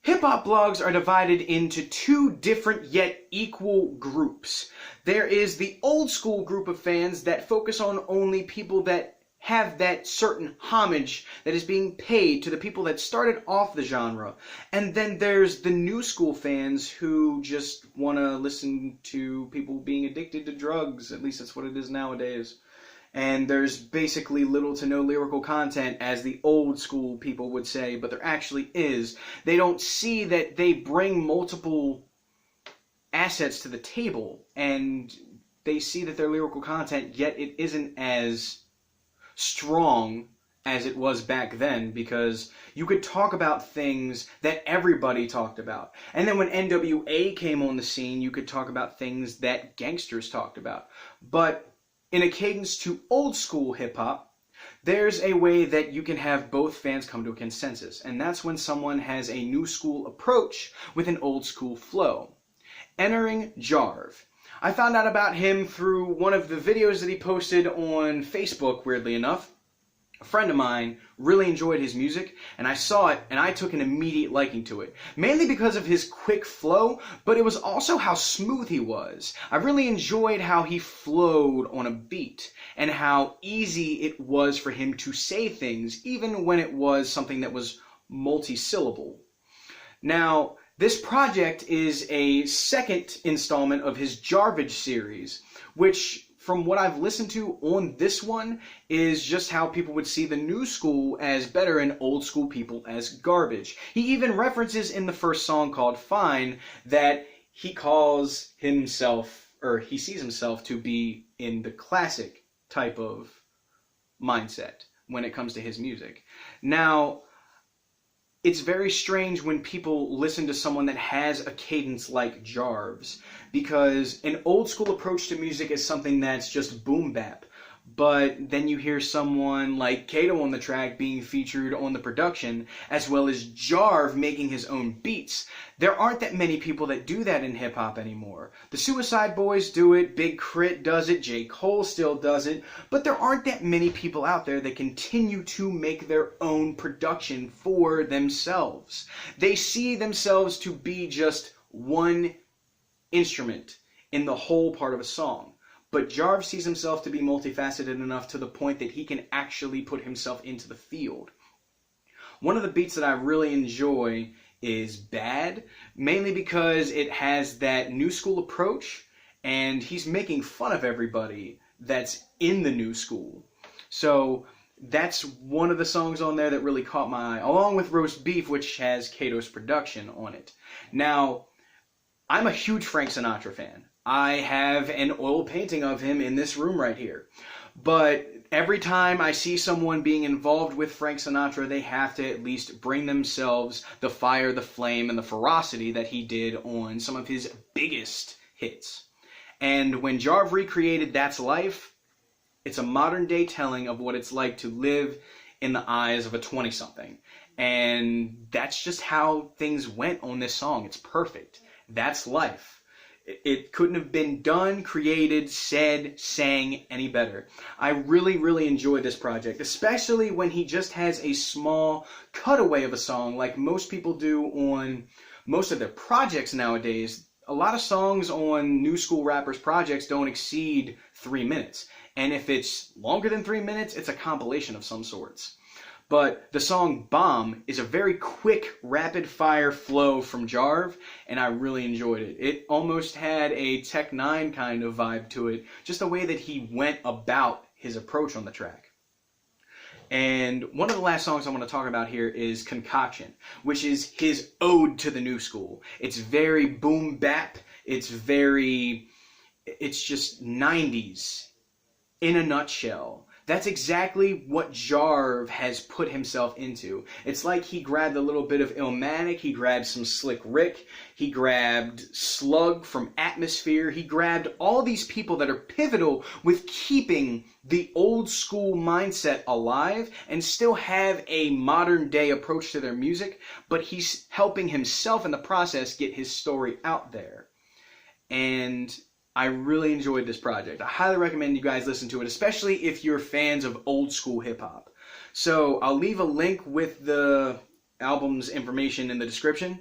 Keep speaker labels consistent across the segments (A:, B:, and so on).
A: Hip-hop blogs are divided into two different yet equal groups. There is the old school group of fans that focus on only people that have that certain homage that is being paid to the people that started off the genre. And then there's the new school fans who just want to listen to people being addicted to drugs. At least that's what it is nowadays. And there's basically little to no lyrical content, as the old school people would say, but there actually is. They don't see that they bring multiple assets to the table, and they see that their lyrical content, yet it isn't as strong as it was back then, because you could talk about things that everybody talked about. And then when NWA came on the scene, you could talk about things that gangsters talked about. But in a cadence to old school hip-hop, there's a way that you can have both fans come to a consensus, and that's when someone has a new school approach with an old school flow. Entering Jarv. I found out about him through one of the videos that he posted on Facebook, weirdly enough. A friend of mine really enjoyed his music, and I saw it, and I took an immediate liking to it. Mainly because of his quick flow, but it was also how smooth he was. I really enjoyed how he flowed on a beat, and how easy it was for him to say things, even when it was something that was multi-syllable. Now, this project is a second installment of his Jarvage series, which, from what I've listened to on this one, is just how people would see the new school as better and old school people as garbage. He even references in the first song called Fine that he calls himself, or he sees himself to be in the classic type of mindset when it comes to his music. Now, it's very strange when people listen to someone that has a cadence like Jarv's, because an old school approach to music is something that's just boom bap. But then you hear someone like Kato on the track being featured on the production, as well as Jarv making his own beats. There aren't that many people that do that in hip-hop anymore. The Suicide Boys do it, Big Crit does it, J. Cole still does it, but there aren't that many people out there that continue to make their own production for themselves. They see themselves to be just one instrument in the whole part of a song. But Jarv sees himself to be multifaceted enough to the point that he can actually put himself into the field. One of the beats that I really enjoy is Bad, mainly because it has that new school approach, and he's making fun of everybody that's in the new school. So that's one of the songs on there that really caught my eye, along with Roast Beef, which has Kato's production on it. Now, I'm a huge Frank Sinatra fan. I have an oil painting of him in this room right here. But every time I see someone being involved with Frank Sinatra, they have to at least bring themselves the fire, the flame, and the ferocity that he did on some of his biggest hits. And when Jarv recreated That's Life, it's a modern day telling of what it's like to live in the eyes of a 20-something. And that's just how things went on this song. It's perfect. That's life. It couldn't have been done, created, said, sang any better. I really, really enjoyed this project, especially when he just has a small cutaway of a song like most people do on most of their projects nowadays. A lot of songs on new school rappers' projects don't exceed 3 minutes. And if it's longer than 3 minutes, it's a compilation of some sorts. But the song Bomb is a very quick, rapid-fire flow from Jarv, and I really enjoyed it. It almost had a Tech 9 kind of vibe to it, just the way that he went about his approach on the track. And one of the last songs I want to talk about here is Concoction, which is his ode to the new school. It's very boom bap, it's just 90s in a nutshell. That's exactly what Jarv has put himself into. It's like he grabbed a little bit of Illmatic, he grabbed some Slick Rick, he grabbed Slug from Atmosphere, he grabbed all these people that are pivotal with keeping the old school mindset alive and still have a modern day approach to their music, but he's helping himself in the process get his story out there. And I really enjoyed this project. I highly recommend you guys listen to it, especially if you're fans of old school hip hop. So I'll leave a link with the album's information in the description.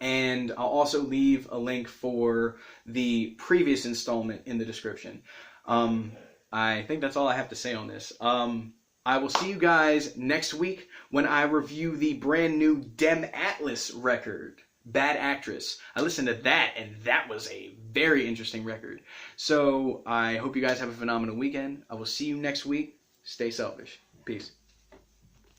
A: And I'll also leave a link for the previous installment in the description. I think that's all I have to say on this. I will see you guys next week when I review the brand new Dem Atlas record, Bad Actress. I listened to that, and that was a very interesting record. So I hope you guys have a phenomenal weekend. I will see you next week. Stay selfish. Peace.